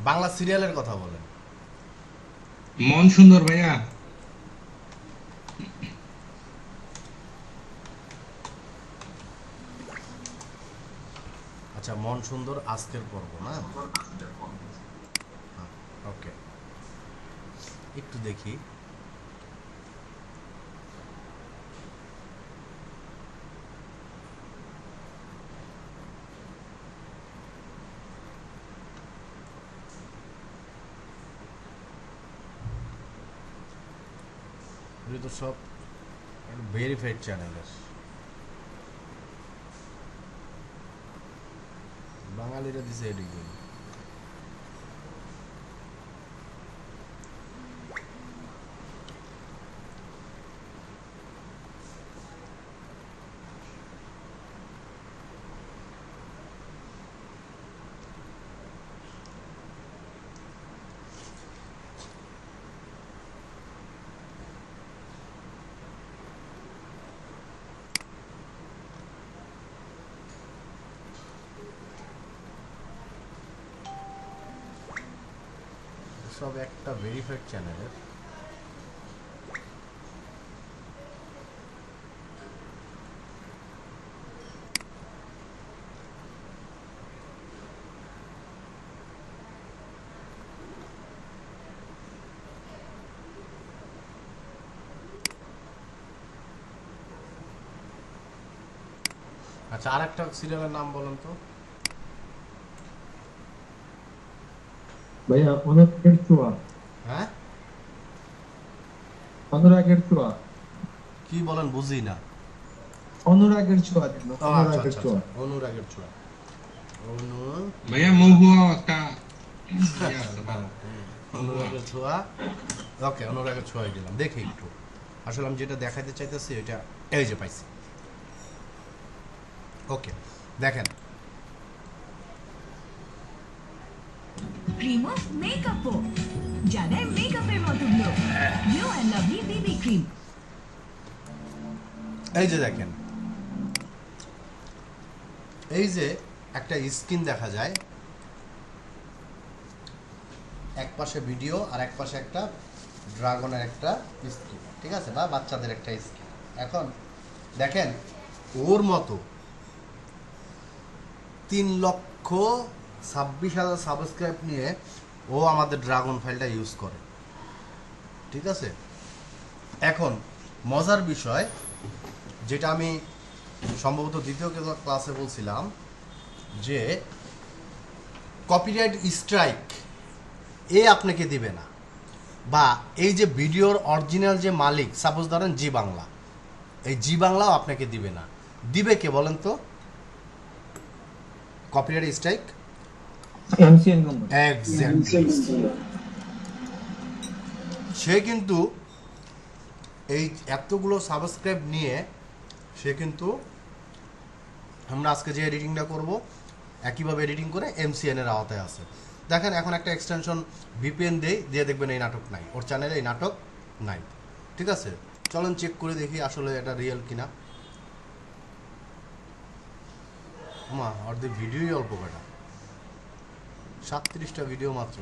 বাংলা সিরিয়ালের কথা বলেন। মন সুন্দর ভাইয়া। আচ্ছা, মন সুন্দর আজকের পর্ব না? ওকে, একটু দেখি। এগুলো তো সব ভেরিফাইড চ্যানেলের, বাঙালিরা দিছে এডিটগুলো। সব একটা ভেরিফাইড চ্যানেলের। আচ্ছা, আর একটা সিরিয়ালের নাম বলেন তো। ভাইয়া অনুরাগের ছোঁয়া। হ্যাঁ, অনুরাগের ছোঁয়া। কি বলেন বুঝি না। অনুরাগের ছোঁয়া দিল, ও আচ্ছা অনুরাগের আচ্ছা আচ্ছা, ছোঁয়া। অনুরাগের ছোঁয়া। অনু ভাইয়া মহুয়া একটা ইয়ে আছে ভালো। মহুয়া। অনুরাগের ছোঁয়া। ওকে, অনুরাগের ছোঁয়াই দিলাম, দেখি একটু। আসলে আমি যেটা দেখাইতে চাইতেছি ওইটা, এই যে পাইছি। ওকে, দেখেন। ক্রিম অফ মেকআপও যা দেয় মেকআপের মতো glow. Glow and lovely Bibi cream. এই যে দেখেন, এই যে একটা স্ক্রিন দেখা যায়, এক পাশে ভিডিও আর এক পাশে একটা ড্রাগনের একটা স্ক্রিন, ঠিক আছে, বা বাচ্চাদের একটা স্ক্রিন। এখন দেখেন, ওর মতো 3,26,000 সাবস্ক্রাইব নিয়ে ও আমাদের ড্রাগন ফাইলটা ইউজ করে, ঠিক আছে। এখন মজার বিষয়, যেটা আমি সম্ভবত দ্বিতীয় ক্লাসে বলছিলাম, যে কপিরাইট স্ট্রাইক এ আপনাকে দিবে না, বা এই যে ভিডিওর অরিজিনাল যে মালিক, সাপোজ ধরেন জি বাংলা, এই জি বাংলাও আপনাকে দিবে না। দিবে কে বলেন তো? Copyright strike. MCN company. Exactly. সে কিন্তু এই এতগুলো সাবস্ক্রাইব নিয়ে সে কিন্তু, আমরা আজকে যে এডিটিংটা করব একইভাবে এডিটিং করে এমসিএন এর আওতায় আছে। দেখেন, এখন একটা এক্সটেনশন ভিপিএন দেই, দিয়ে দেখবেন এই নাটক নাই, ওর চ্যানেলে এই নাটক নাই, ঠিক আছে। চলেন চেক করে দেখি আসলে এটা রিয়েল কিনা। মা অর্ধেক ভিডিওই অল্প কটা, 37টা ভিডিও মাত্র।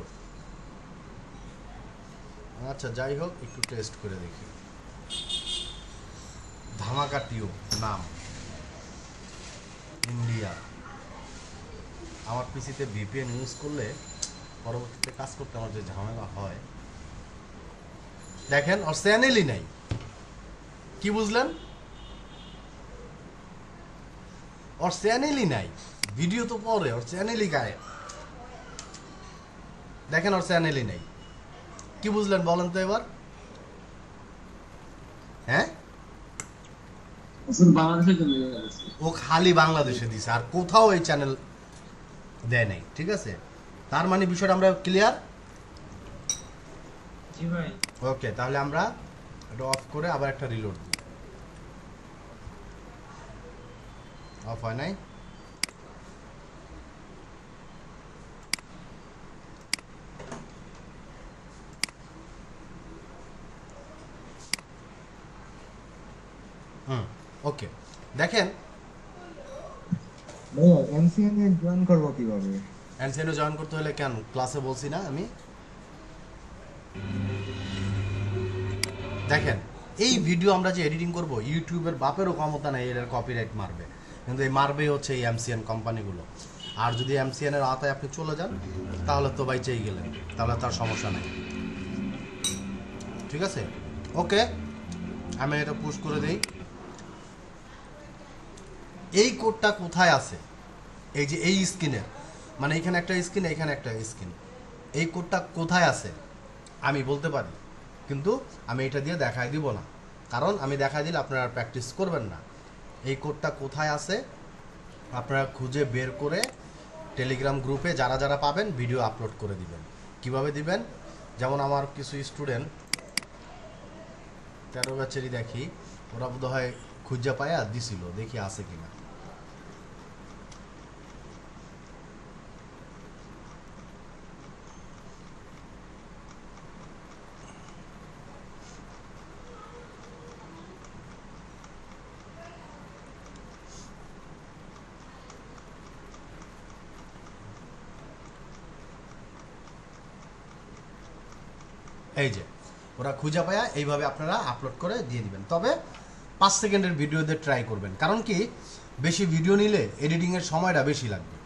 আচ্ছা, যাই হোক, একটু টেস্ট করে দেখি। ধামাকা টিউব নাম, ইন্ডিয়া। আমার পিসিতে ভিপিএন ইউজ করলে পরবর্তীতে কাজ করতে আমার যে ঝামেলা হয়। দেখেন, ওর চ্যানেলই নাই। কি বুঝলেন? ওর চ্যানেলই নাই, ভিডিও তো পরে, ওর চ্যানেলই গায়ে। দেখেন, ওর চ্যানেলই নেই। কি বুঝলেন বলেন তো এবার? হ্যাঁ, বাংলাদেশের জন্য গেছে। ও খালি বাংলাদেশে দিছে, আর কোথাও এই চ্যানেল দেয় নাই, ঠিক আছে। তার মানে বিষয়টা আমরা ক্লিয়ার। জি ভাই। ওকে, তাহলে আমরা এটা অফ করে আবার একটা রিলোড দিই। অফ হয় নাই। ওকে, দেখেন। ভাইয়া এমসিএন এ জয়েন করবো কিভাবে? এমসিএনে জয়েন করতে হলে কেন ক্লাসে বলছি না আমি? দেখেন এই ভিডিও আমরা যে এডিটিং করব, ইউটিউবের বাপেরও ক্ষমতা নেই এর কপিরাইট মারবে, কিন্তু এই মারবেই হচ্ছে এই এমসিএন কোম্পানিগুলো। আর যদি এমসিএনের আওতায় আপনি চলে যান তাহলে তো বাইচেই গেলেন, তাহলে তার সমস্যা নেই। ঠিক আছে, ওকে, আমি এটা পুশ করে দিই। এই কোডটা কোথায় আছে? এই যে এই স্ক্রিনে, মানে এখানে একটা স্ক্রিন, এখানে একটা স্ক্রিন, এই কোডটা কোথায় আছে আমি বলতে পারি, কিন্তু আমি এটা দিয়ে দেখাই দিব না, কারণ আমি দেখাই দিলে আপনারা প্র্যাকটিস করবেন না। এই কোডটা কোথায় আছে আপনারা খুঁজে বের করে টেলিগ্রাম গ্রুপে যারা যারা পাবেন ভিডিও আপলোড করে দিবেন। কিভাবে দিবেন? যেমন আমার কিছু স্টুডেন্ট 13 ব্যাচেরই দেখি, ওরা বোধ হয় খুঁজে পায়া দিছিল, দেখি আছে কিনা। এই যে ওরা খুঁজে পায়া এইভাবে আপনারা আপলোড করে দিয়ে দিবেন। তবে 5 সেকেন্ডের ভিডিওতে ট্রাই করবেন, কারণ কি বেশি ভিডিও নিলে এডিটিংয়ের সময়টা বেশি লাগবে।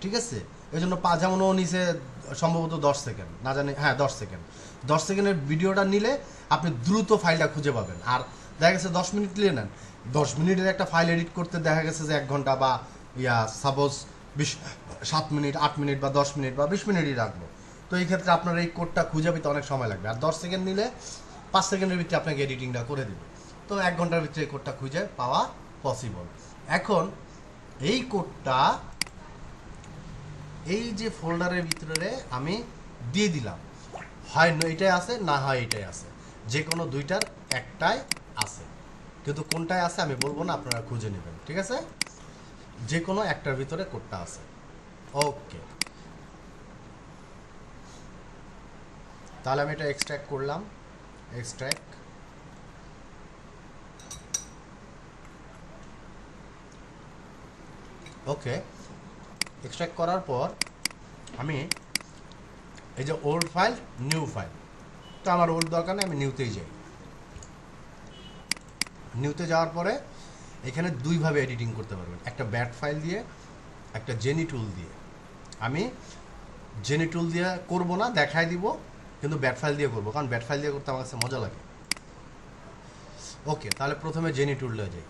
ঠিক আছে, এই জন্য যেমন ও নিচে সম্ভবত 10 সেকেন্ড, না জানি, হ্যাঁ 10 সেকেন্ড, 10 সেকেন্ডের ভিডিওটা নিলে আপনি দ্রুত ফাইলটা খুঁজে পাবেন। আর দেখা গেছে 10 মিনিট নিয়ে নেন, 10 মিনিটের একটা ফাইল এডিট করতে দেখা গেছে যে 1 ঘন্টা বা সাপোজ 7 মিনিট, 8 মিনিট বা 10 মিনিট বা 20 মিনিটই রাখবো। তো এই ক্ষেত্রে আপনার এই কোডটা খুঁজে পেতে অনেক সময় লাগবে। আর 10 সেকেন্ড নিলে 5 সেকেন্ডের ভিতরে আপনাকে এডিটিংটা করে দিবে। তো 1 ঘন্টার ভিতরে এই কোডটা খুঁজে পাওয়া পসিবল। এখন এই কোডটা এই যে ফোল্ডারের ভিতরে আমি দিয়ে দিলাম, হয় এটাই আছে, না হয় এটাই আছে, যে কোনো দুইটার একটাই আছে, কিন্তু কোনটায় আছে আমি বলবো না, আপনারা খুঁজে নেবেন। ঠিক আছে, যে কোনো একটার ভিতরে কোডটা আছে। ওকে, তাহলে আমি এটা এক্সট্র্যাক্ট করলাম, এক্সট্র্যাক্ট, ওকে। এক্সট্র্যাক্ট করার পর আমি এই যে ওল্ড ফাইল, নিউ ফাইল, তো আমার ওল্ড দরকার নেই, আমি নিউতেই যাই। নিউতে যাওয়ার পরে এখানে দুইভাবে এডিটিং করতে পারবেন, একটা ব্যাট ফাইল দিয়ে, একটা জেনি টুল দিয়ে। আমি জেনি টুল দিয়ে করবো না, দেখাই দিব, কিন্তু ব্যাট ফাইল দিয়ে করবো, কারণ ব্যাট ফাইল দিয়ে করতে আমার কাছে মজা লাগে। ওকে, তাহলে প্রথমে জেনি টুলে যাই।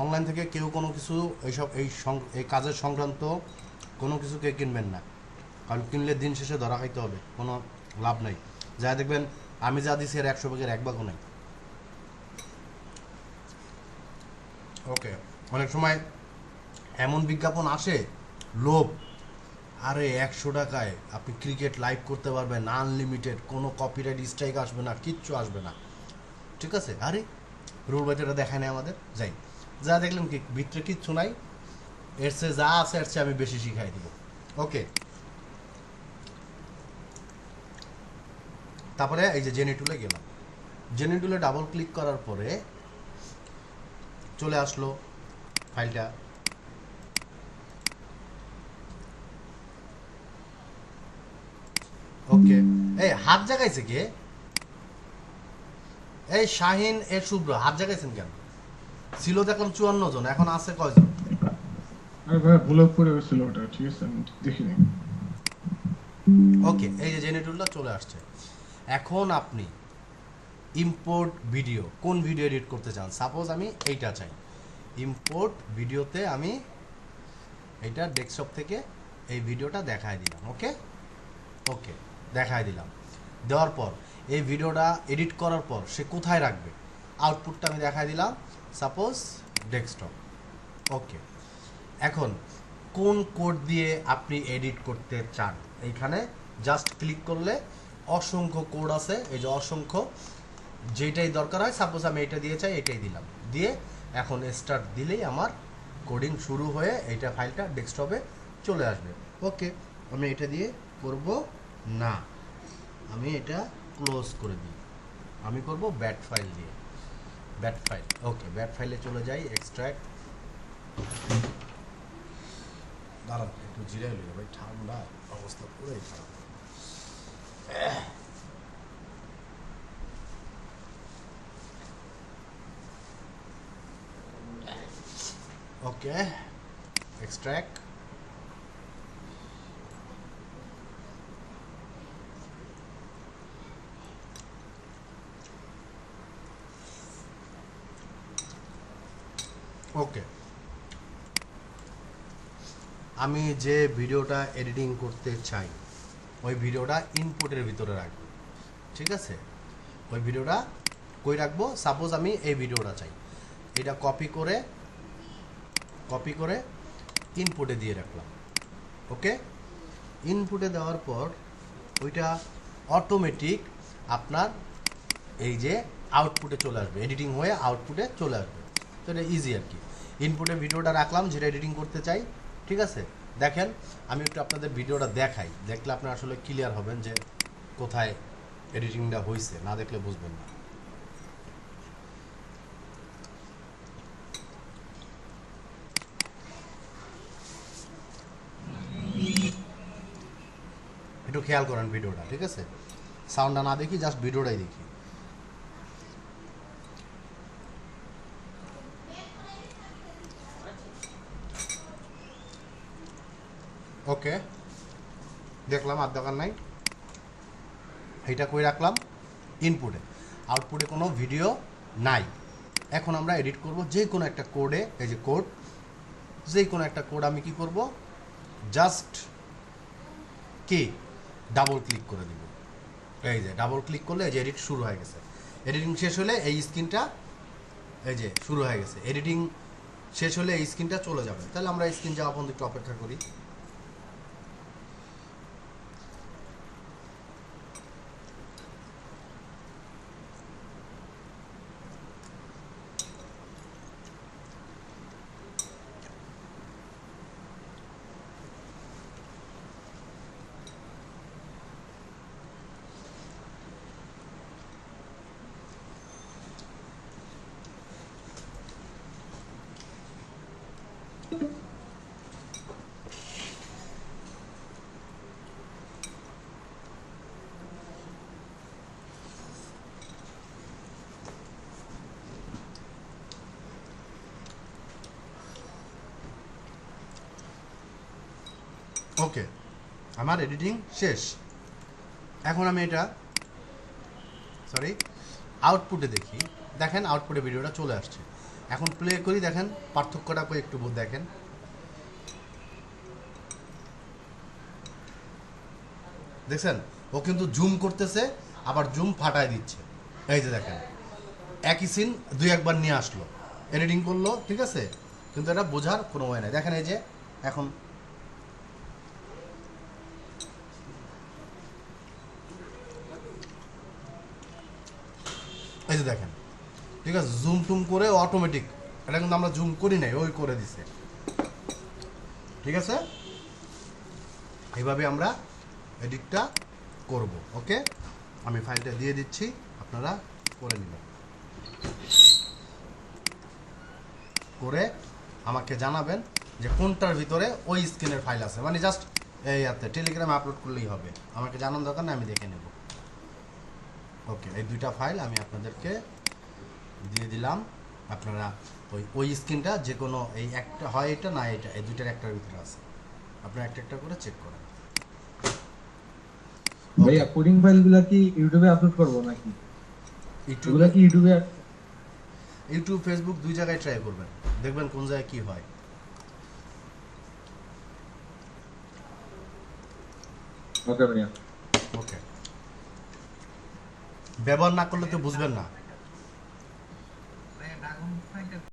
অনলাইন থেকে কেউ কোনো কিছু এইসব এই কাজের সংক্রান্ত কোনো কিছু কেউ কিনবেন না, কারণ কিনলে দিন শেষে ধরা খাইতে হবে, কোনো লাভ নাই। যা দেখবেন আমি যা দিছি এর 100 ভাগের 1 ভাগও নাই। ওকে, অনেক সময় এমন বিজ্ঞাপন আসে, লোভ, আরে 100 টাকায় আপনি ক্রিকেট লাইভ করতে পারবেন আনলিমিটেড, কোনো কপিরাইট স্ট্রাইক আসবে না, কিচ্ছু আসবে না। ঠিক আছে, আরে রুল বাইটা দেখায় নাই আমাদের, যাই যা দেখলাম কি ভিতরে কিচ্ছু নাই, এর চেয়ে যা আছে এর চেয়ে আমি বেশি শিখাই দিব। ওকে, তারপরে এই যে জেনি টুলে গেলাম, জেনি টুলে ডাবল ক্লিক করার পরে চলে আসলো ফাইলটা। ওকে, এই হাত জাগাইছে কে? এই শাহিন এ শুভ্র হাত জাগাইছেন কেন? ছিল দেখলাম 54 জন, এখন আছে কয়জন? আরে ভাই ভুলে পড়ে গেছিল ওটা, ঠিক আছে আমি দেখিনি। ওকে, এই যে জেনারেটরটা চলে আসছে। এখন আপনি ইম্পোর্ট ভিডিও, কোন ভিডিও এডিট করতে চান? সাপোজ আমি এইটা চাই, ইম্পোর্ট ভিডিওতে আমি এইটা ডেস্কটপ থেকে এই ভিডিওটা দেখায় দিলাম। ওকে, ওকে দেখায় দিলাম। দেওয়ার পর এই ভিডিওটা এডিট করার পর সে কোথায় রাখবে, আউটপুটটা আমি দেখায় দিলাম, সাপোজ ডেস্কটপ। ওকে, এখন কোন কোড দিয়ে আপনি এডিট করতে চান, এইখানে জাস্ট ক্লিক করলে অসংখ্য কোড আছে, এই যে অসংখ্য, যেটাই দরকার হয়, সাপোজ আমি এটা দিয়ে চাই, এটাই দিলাম, দিয়ে এখন স্টার্ট দিলেই আমার কোডিং শুরু হয়ে এইটা ফাইলটা ডেস্কটপে চলে আসবে। ওকে, আমি এটা দিয়ে করব না, আমি এটা ক্লোজ করে দিই। আমি করব ব্যাট ফাইল দিয়ে, ব্যাট ফাইল। ওকে, ব্যাট ফাইলে চলে যাই, এক্সট্র্যাক্ট। দাঁড়ান একটু জিরে হইল ভাই, ঠান্ডা অবস্থা পুরোই খারাপ। ওকে, এক্সট্র্যাক্ট। ওকে, আমি যে ভিডিওটা এডিটিং করতে চাই ওই ভিডিওটা ইনপুটের ভিতরে রাখবো, ঠিক আছে? ওই ভিডিওটা কই রাখবো? সাপোজ আমি এই ভিডিওটা চাই, এটা কপি করে ইনপুটে দিয়ে রাখলাম। ওকে, ইনপুটে দেওয়ার পর ওইটা অটোমেটিক আপনার এই যে আউটপুটে চলে আসবে, এডিটিং হয়ে আউটপুটে চলে আসবে। তো এটা ইজি আর কি। ইনপুটে ভিডিওটা রাখলাম যেটা এডিটিং করতে চাই, ঠিক আছে? দেখেন আমি একটু আপনাদের ভিডিওটা দেখাই, দেখলে আপনারা আসলে ক্লিয়ার হবেন যে কোথায় এডিটিংটা হয়েছে, না দেখলে বুঝবেন না। একটু খেয়াল করেন ভিডিওটা, ঠিক আছে? সাউন্ডটা না দেখি, জাস্ট ভিডিওটাই দেখি। ওকে, দেখলাম আর দরকার নাই। এইটা কই রাখলাম ইনপুটে, আউটপুটে কোনো ভিডিও নাই। এখন আমরা এডিট করব যে কোনো একটা কোডে, এই যে কোড, যে কোনো একটা কোড আমি কি করব, জাস্ট কি ডাবল ক্লিক করে দিব। এই যে ডাবল ক্লিক করলে এই যে এডিট শুরু হয়ে গেছে। এডিটিং শেষ হলে এই স্ক্রিনটা এই যে শুরু হয়ে গেছে, এডিটিং শেষ হলে এই স্ক্রিনটা চলে যাবে। তাহলে আমরা স্ক্রিন যাওয়া পর্যন্ত একটু অপেক্ষা করি। ওকে, আমার এডিটিং শেষ। এখন আমি এটা আউটপুটে দেখি। দেখেন আউটপুটে ভিডিওটা চলে আসছে। এখন প্লে করি, দেখেন পার্থক্যটা করে একটু দেখেন। দেখছেন ও কিন্তু জুম করতেছে, আবার জুম ফাটায় দিচ্ছে। এই যে দেখেন একই সিন দুই একবার নিয়ে আসলো, এডিটিং করলো, ঠিক আছে? কিন্তু এটা বোঝার কোনো ওয়ে নাই। দেখেন এই যে এখন এই যে দেখেন, ঠিক আছে? জুম টুম করে অটোমেটিক, এটা কিন্তু আমরা জুম করি নাই, ওই করে দিছে, ঠিক আছে? এইভাবে আমরা এডিটটা করব। ওকে, আমি ফাইলটা দিয়ে দিচ্ছি, আপনারা করে নেবেন। করে আমাকে জানাবেন যে কোনটার ভিতরে ওই স্ক্রিনের ফাইল আছে, মানে জাস্ট এই টেলিগ্রামে আপলোড করলেই হবে, আমাকে জানার দরকার নেই, আমি দেখে নেব। ওকে, এই দুইটা ফাইল আমি আপনাদেরকে দিয়ে দিলাম। আপনারা ওই স্ক্রিনটা যে কোনো এই একটা হয়, এটা না এটা, এই দুইটার একটার ভিতরে আছে, আপনারা একটা একটা করে চেক করেন। ভাইয়া কোডিং ফাইলগুলো কি ইউটিউবে আপলোড করব নাকি? এগুলো কি ইউটিউবে? ইউটিউব, ফেসবুক দুই জায়গায় ট্রাই করবেন, দেখবেন কোন জায়গায় কি হয়। ওকে ভাইয়া। ওকে, ব্যবহার না করলে তো বুঝবেন না।